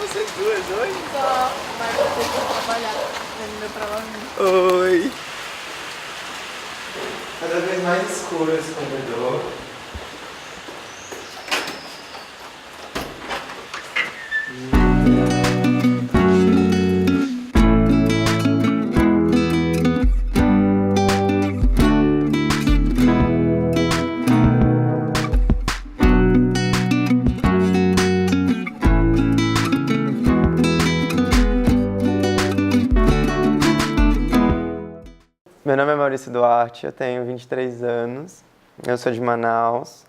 vocês duas hoje? Só vai ter que trabalhar ainda pra lá. Oi! Cada vez mais escuro esse corredor. Meu nome é Maurício Duarte, eu tenho 23 anos, eu sou de Manaus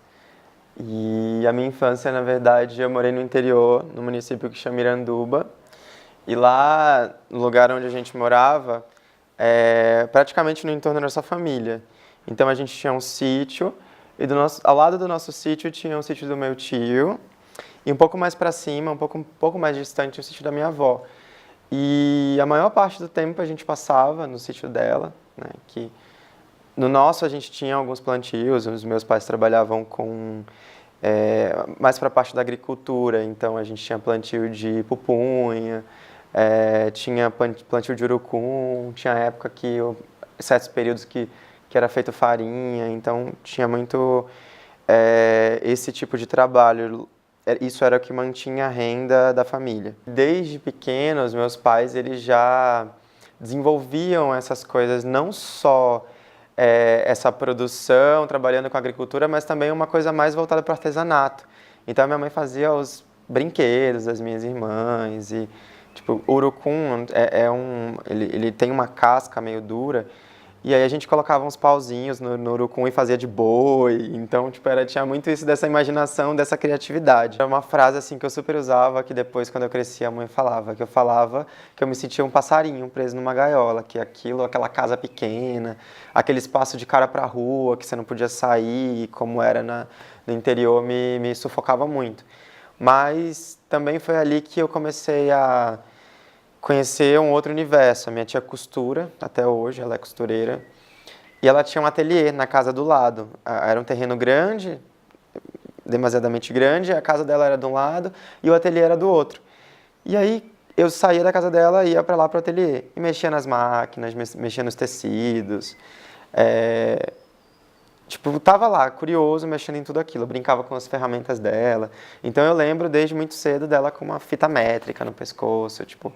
e a minha infância, na verdade, eu morei no interior, no município que chama Iranduba, e lá, no lugar onde a gente morava, praticamente no entorno da nossa família. Então a gente tinha um sítio e ao lado do nosso sítio tinha um sítio do meu tio e um pouco mais para cima, um pouco mais distante, o sítio da minha avó. E a maior parte do tempo a gente passava no sítio dela, né, que no nosso a gente tinha alguns plantios, os meus pais trabalhavam mais para a parte da agricultura, então a gente tinha plantio de pupunha, tinha plantio de urucum, tinha época certos períodos que era feito farinha, então tinha muito esse tipo de trabalho. Isso era o que mantinha a renda da família. Desde pequenos, meus pais eles já desenvolviam essas coisas, não só essa produção, trabalhando com agricultura, mas também uma coisa mais voltada para o artesanato. Então, minha mãe fazia os brinquedos das minhas irmãs e, tipo, o urucum ele tem uma casca meio dura. E aí a gente colocava uns pauzinhos no urucum e fazia de boi. Então, tipo, tinha muito isso dessa imaginação, dessa criatividade. Era uma frase assim que eu super usava, que depois, quando eu cresci, a mãe falava. Que eu falava que eu me sentia um passarinho preso numa gaiola. Que aquela casa pequena, aquele espaço de cara pra rua, que você não podia sair, como era no interior, me sufocava muito. Mas também foi ali que eu comecei a conhecer um outro universo. A minha tia costura, até hoje, ela é costureira, e ela tinha um ateliê na casa do lado. Era um terreno grande, demasiadamente grande, a casa dela era de um lado e o ateliê era do outro. E aí eu saía da casa dela e ia para lá para o ateliê, e mexia nas máquinas, mexia nos tecidos, tipo, tava lá, curioso, mexendo em tudo aquilo, eu brincava com as ferramentas dela. Então eu lembro desde muito cedo dela com uma fita métrica no pescoço, tipo,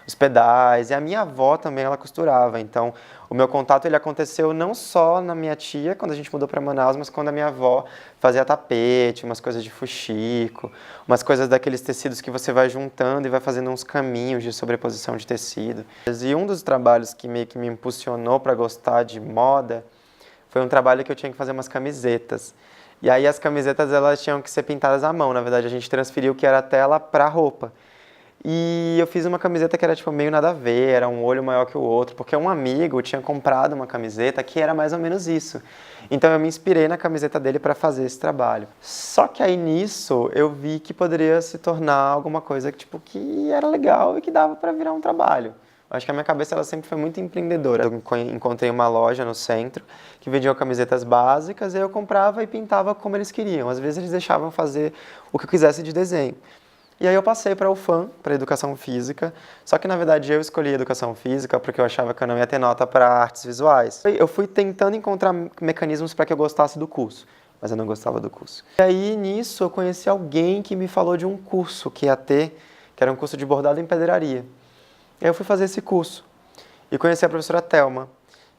os pedais. E a minha avó também, ela costurava. Então o meu contato ele aconteceu não só na minha tia, quando a gente mudou para Manaus, mas quando a minha avó fazia tapete, umas coisas de fuxico, umas coisas daqueles tecidos que você vai juntando e vai fazendo uns caminhos de sobreposição de tecido. E um dos trabalhos que meio que me impulsionou para gostar de moda foi um trabalho que eu tinha que fazer umas camisetas. E aí as camisetas elas tinham que ser pintadas à mão. Na verdade, a gente transferiu o que era a tela para a roupa. E eu fiz uma camiseta que era tipo meio nada a ver, era um olho maior que o outro, porque um amigo tinha comprado uma camiseta que era mais ou menos isso. Então eu me inspirei na camiseta dele para fazer esse trabalho. Só que aí nisso eu vi que poderia se tornar alguma coisa que era legal e que dava para virar um trabalho. Acho que a minha cabeça ela sempre foi muito empreendedora. Eu encontrei uma loja no centro que vendia camisetas básicas e eu comprava e pintava como eles queriam. Às vezes eles deixavam fazer o que eu quisesse de desenho. E aí eu passei para a UFAM, para Educação Física, só que na verdade eu escolhi Educação Física porque eu achava que eu não ia ter nota para artes visuais. Eu fui tentando encontrar mecanismos para que eu gostasse do curso, mas eu não gostava do curso. E aí nisso eu conheci alguém que me falou de um curso que ia ter, que era um curso de bordado em pedraria. E aí eu fui fazer esse curso e conheci a professora Thelma,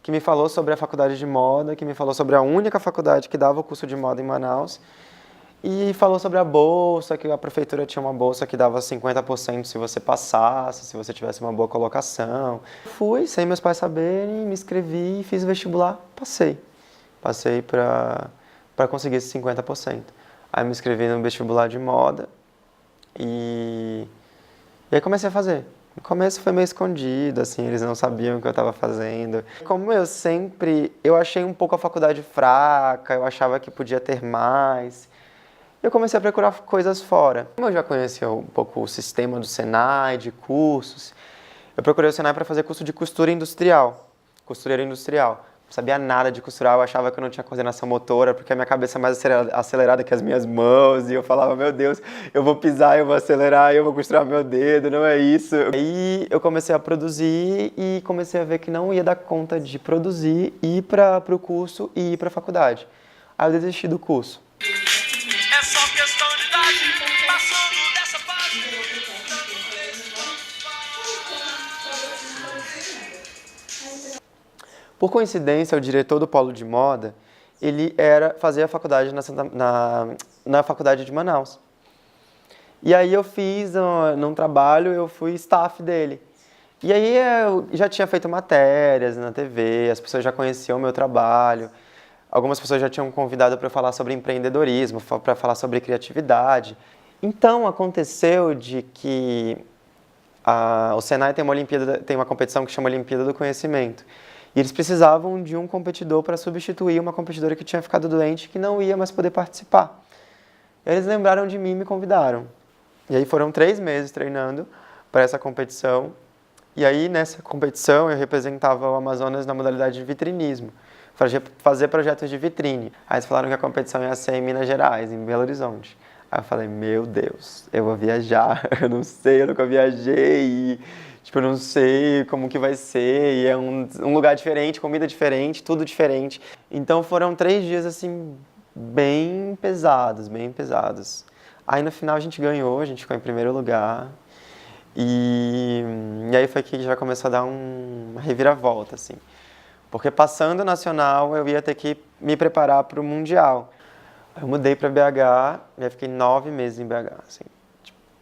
que me falou sobre a faculdade de moda, que me falou sobre a única faculdade que dava o curso de moda em Manaus, e falou sobre a bolsa, que a prefeitura tinha uma bolsa que dava 50% se você passasse, se você tivesse uma boa colocação. Fui, sem meus pais saberem, me inscrevi, fiz o vestibular, passei. Passei para conseguir esse 50%. Aí me inscrevi no vestibular de moda e aí comecei a fazer. No começo foi meio escondido, assim, eles não sabiam o que eu estava fazendo. Como eu achei um pouco a faculdade fraca, eu achava que podia ter mais. Eu comecei a procurar coisas fora. Como eu já conhecia um pouco o sistema do Senai, de cursos, eu procurei o Senai para fazer curso de costura industrial, costureira industrial, sabia nada de costurar, eu achava que eu não tinha coordenação motora, porque a minha cabeça é mais acelerada que as minhas mãos, e eu falava, meu Deus, eu vou pisar, eu vou acelerar, eu vou costurar meu dedo, não é isso. Aí eu comecei a produzir e comecei a ver que não ia dar conta de produzir, ir para o curso e ir para a faculdade. Aí eu desisti do curso. É só questão de idade, passando dessa fase. Por coincidência, o diretor do Polo de Moda, ele fazia a faculdade na faculdade de Manaus. E aí eu fiz, num trabalho, eu fui staff dele. E aí eu já tinha feito matérias na TV, as pessoas já conheciam o meu trabalho. Algumas pessoas já tinham convidado para eu falar sobre empreendedorismo, para falar sobre criatividade. Então aconteceu de que o Senai tem uma competição que chama Olimpíada do Conhecimento. E eles precisavam de um competidor para substituir uma competidora que tinha ficado doente e que não ia mais poder participar. Eles lembraram de mim e me convidaram. E aí foram 3 meses treinando para essa competição. E aí nessa competição eu representava o Amazonas na modalidade de vitrinismo. Fazer projetos de vitrine. Aí eles falaram que a competição ia ser em Minas Gerais, em Belo Horizonte. Aí eu falei, meu Deus, eu vou viajar, eu não sei, eu nunca viajei, e, eu não sei como que vai ser, e é um lugar diferente, comida diferente, tudo diferente. Então foram 3 dias, assim, bem pesados, bem pesados. Aí no final a gente ganhou, a gente ficou em primeiro lugar, e aí foi que já começou a dar uma reviravolta, assim. Porque passando o nacional, eu ia ter que me preparar para o mundial. Eu mudei para BH, e fiquei 9 meses em BH, assim,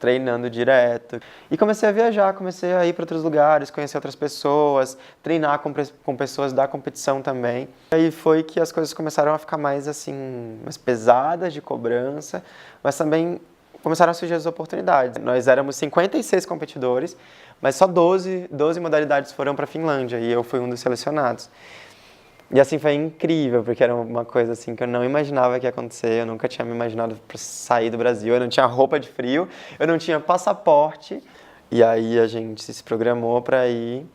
treinando direto. E comecei a viajar, comecei a ir para outros lugares, conhecer outras pessoas, treinar com pessoas da competição também. E aí foi que as coisas começaram a ficar mais, assim, mais pesadas de cobrança, mas também começaram a surgir as oportunidades. Nós éramos 56 competidores, mas só 12 modalidades foram para a Finlândia, e eu fui um dos selecionados. E assim foi incrível, porque era uma coisa assim que eu não imaginava que ia acontecer, eu nunca tinha me imaginado para sair do Brasil, eu não tinha roupa de frio, eu não tinha passaporte. E aí a gente se programou para ir,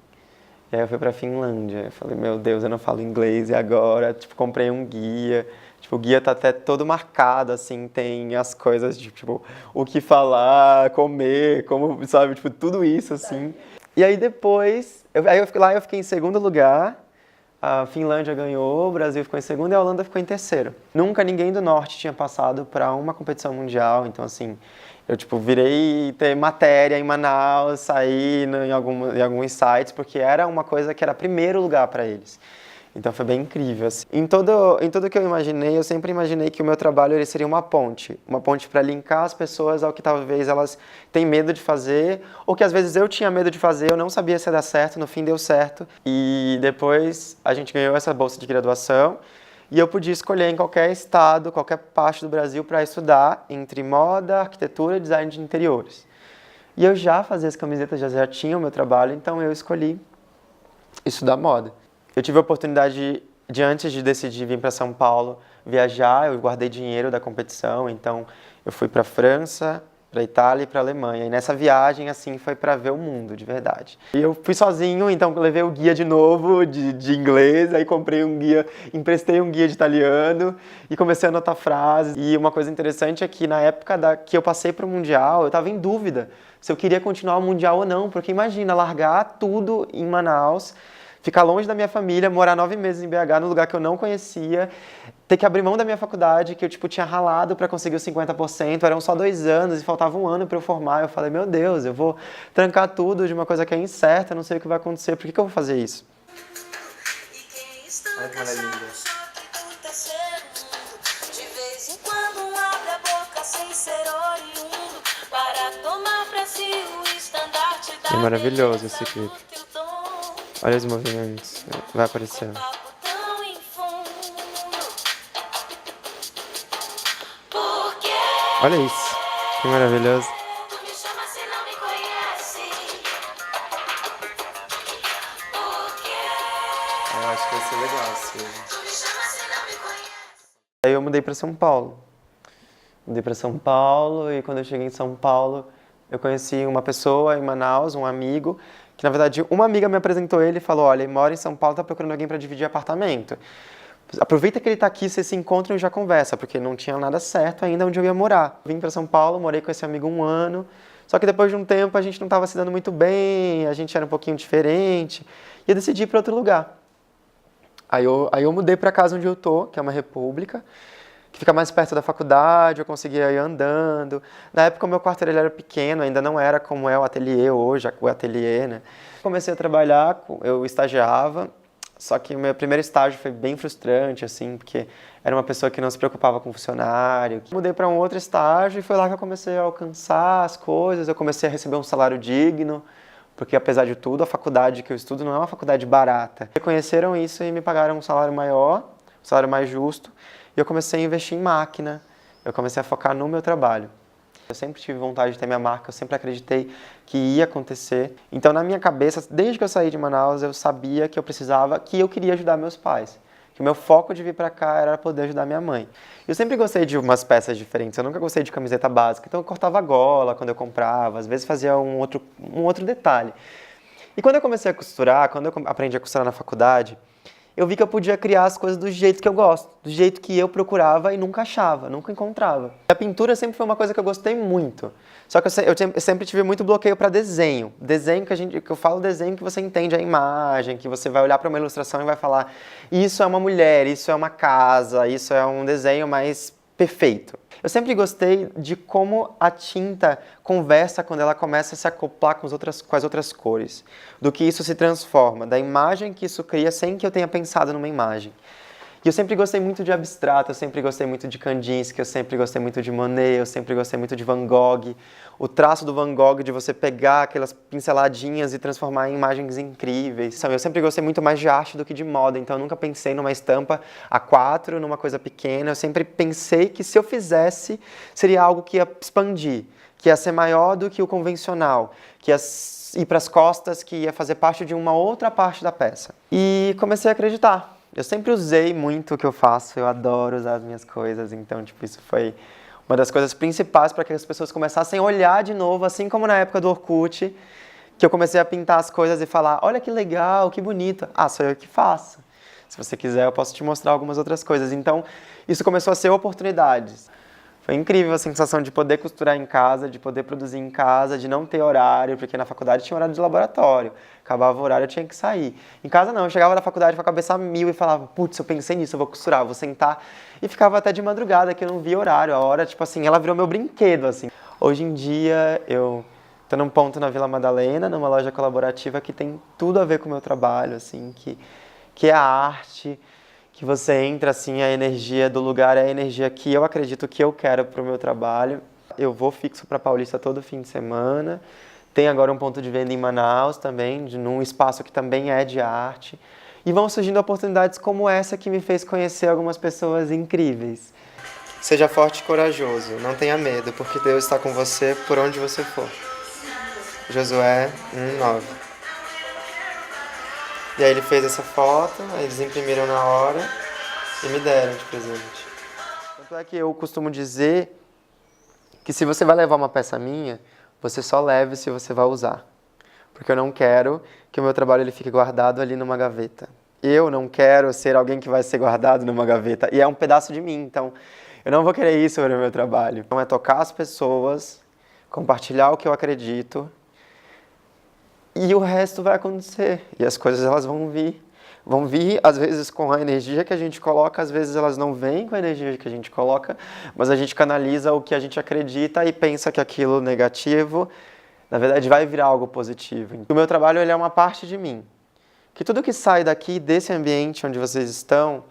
e aí eu fui para a Finlândia. Eu falei, meu Deus, eu não falo inglês, e agora? Comprei um guia, o guia tá até todo marcado, assim, tem as coisas de, o que falar, comer, como, sabe, tudo isso, assim. E aí depois, eu fiquei em segundo lugar, a Finlândia ganhou, o Brasil ficou em segundo e a Holanda ficou em terceiro. Nunca ninguém do Norte tinha passado para uma competição mundial, então assim, eu virei ter matéria em Manaus, saí em alguns sites, porque era uma coisa que era primeiro lugar para eles. Então foi bem incrível, assim. Em tudo que eu imaginei, eu sempre imaginei que o meu trabalho ele seria uma ponte para linkar as pessoas ao que talvez elas têm medo de fazer, ou que às vezes eu tinha medo de fazer, eu não sabia se ia dar certo, no fim deu certo. E depois a gente ganhou essa bolsa de graduação e eu podia escolher em qualquer estado, qualquer parte do Brasil para estudar entre moda, arquitetura e design de interiores. E eu já fazia as camisetas, já tinha o meu trabalho, então eu escolhi estudar moda. Eu tive a oportunidade de, antes de decidir vir para São Paulo, viajar. Eu guardei dinheiro da competição, então eu fui para a França, para a Itália e para a Alemanha. E nessa viagem, assim, foi para ver o mundo, de verdade. E eu fui sozinho, então levei o guia de novo, de inglês, aí comprei um guia, emprestei um guia de italiano e comecei a anotar frases. E uma coisa interessante é que na época que eu passei para o Mundial, eu estava em dúvida se eu queria continuar o Mundial ou não, porque imagina, largar tudo em Manaus, ficar longe da minha família, morar 9 meses em BH, num lugar que eu não conhecia, ter que abrir mão da minha faculdade, que eu tinha ralado para conseguir os 50%, eram só 2 anos e faltava 1 ano para eu formar. Eu falei, meu Deus, eu vou trancar tudo de uma coisa que é incerta, não sei o que vai acontecer, por que eu vou fazer isso? Olha que maravilha. É maravilhoso esse clipe. Olha os movimentos, vai aparecendo. Olha isso, que maravilhoso. Eu acho que vai ser legal, assim. Aí eu mudei para São Paulo. E quando eu cheguei em São Paulo, eu conheci uma pessoa em Manaus, um amigo, que na verdade uma amiga me apresentou ele e falou, olha, ele mora em São Paulo, tá procurando alguém para dividir apartamento. Aproveita que ele tá aqui, vocês se encontram e já conversa, porque não tinha nada certo ainda onde eu ia morar. Vim para São Paulo, morei com esse amigo 1 ano, só que depois de um tempo a gente não estava se dando muito bem, a gente era um pouquinho diferente, e eu decidi ir para outro lugar. Aí eu mudei para a casa onde eu tô, que é uma república, que fica mais perto da faculdade, eu conseguia ir andando. Na época o meu quarto ele era pequeno, ainda não era como é o ateliê hoje, o ateliê, né? Comecei a trabalhar, eu estagiava, só que o meu primeiro estágio foi bem frustrante, assim, porque era uma pessoa que não se preocupava com funcionário. Mudei para um outro estágio e foi lá que eu comecei a alcançar as coisas, eu comecei a receber um salário digno, porque apesar de tudo, a faculdade que eu estudo não é uma faculdade barata. Reconheceram isso e me pagaram um salário maior, um salário mais justo, e eu comecei a investir em máquina, eu comecei a focar no meu trabalho. Eu sempre tive vontade de ter minha marca, eu sempre acreditei que ia acontecer. Então, na minha cabeça, desde que eu saí de Manaus, eu sabia que eu queria ajudar meus pais. Que o meu foco de vir pra cá era poder ajudar minha mãe. Eu sempre gostei de umas peças diferentes, eu nunca gostei de camiseta básica. Então, eu cortava a gola quando eu comprava, às vezes fazia um outro detalhe. E quando eu comecei a costurar, quando eu aprendi a costurar na faculdade, eu vi que eu podia criar as coisas do jeito que eu gosto, do jeito que eu procurava e nunca achava, nunca encontrava. A pintura sempre foi uma coisa que eu gostei muito, só que eu sempre tive muito bloqueio para desenho. Desenho que eu falo desenho que você entende a imagem, que você vai olhar para uma ilustração e vai falar isso é uma mulher, isso é uma casa, isso é um desenho mais perfeito. Eu sempre gostei de como a tinta conversa quando ela começa a se acoplar com as outras cores, do que isso se transforma, da imagem que isso cria sem que eu tenha pensado numa imagem. E eu sempre gostei muito de abstrato, eu sempre gostei muito de Kandinsky, eu sempre gostei muito de Monet, eu sempre gostei muito de Van Gogh. O traço do Van Gogh, de você pegar aquelas pinceladinhas e transformar em imagens incríveis. Eu sempre gostei muito mais de arte do que de moda, então eu nunca pensei numa estampa A4, numa coisa pequena. Eu sempre pensei que se eu fizesse, seria algo que ia expandir, que ia ser maior do que o convencional, que ia ir para as costas, que ia fazer parte de uma outra parte da peça. E comecei a acreditar. Eu sempre usei muito o que eu faço, eu adoro usar as minhas coisas, então, isso foi uma das coisas principais para que as pessoas começassem a olhar de novo, assim como na época do Orkut, que eu comecei a pintar as coisas e falar, olha que legal, que bonito. Ah, sou eu que faço. Se você quiser, eu posso te mostrar algumas outras coisas. Então, isso começou a ser oportunidades. Foi incrível a sensação de poder costurar em casa, de poder produzir em casa, de não ter horário, porque na faculdade tinha horário de laboratório. Acabava o horário, eu tinha que sair. Em casa não, eu chegava na faculdade com a cabeça a mil e falava, putz, eu pensei nisso, eu vou costurar, vou sentar. E ficava até de madrugada, que eu não via horário. A hora, ela virou meu brinquedo, assim. Hoje em dia, eu tô num ponto na Vila Madalena, numa loja colaborativa que tem tudo a ver com o meu trabalho, assim, que é a arte, que você entra, assim, a energia do lugar é a energia que eu acredito que eu quero para o meu trabalho. Eu vou fixo para Paulista todo fim de semana. Tem agora um ponto de venda em Manaus também, num espaço que também é de arte. E vão surgindo oportunidades como essa que me fez conhecer algumas pessoas incríveis. Seja forte e corajoso, não tenha medo, porque Deus está com você por onde você for. Josué 1:9. E aí ele fez essa foto, aí eles imprimiram na hora e me deram de presente. Tanto é que eu costumo dizer que se você vai levar uma peça minha, você só leve se você vai usar. Porque eu não quero que o meu trabalho ele fique guardado ali numa gaveta. Eu não quero ser alguém que vai ser guardado numa gaveta. E é um pedaço de mim, então eu não vou querer isso sobre o meu trabalho. Então é tocar as pessoas, compartilhar o que eu acredito, e o resto vai acontecer. E as coisas elas vão vir. Vão vir, às vezes, com a energia que a gente coloca, às vezes elas não vêm com a energia que a gente coloca, mas a gente canaliza o que a gente acredita e pensa que aquilo negativo, na verdade, vai virar algo positivo. O meu trabalho ele é uma parte de mim. Que tudo que sai daqui, desse ambiente onde vocês estão,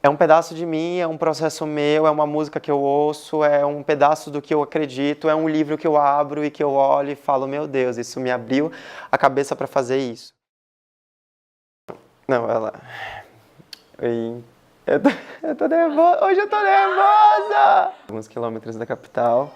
é um pedaço de mim, é um processo meu, é uma música que eu ouço, é um pedaço do que eu acredito, é um livro que eu abro e que eu olho e falo, meu Deus, isso me abriu a cabeça para fazer isso. Não, ela... Eu tô nervosa, hoje eu tô nervosa! Alguns quilômetros da capital.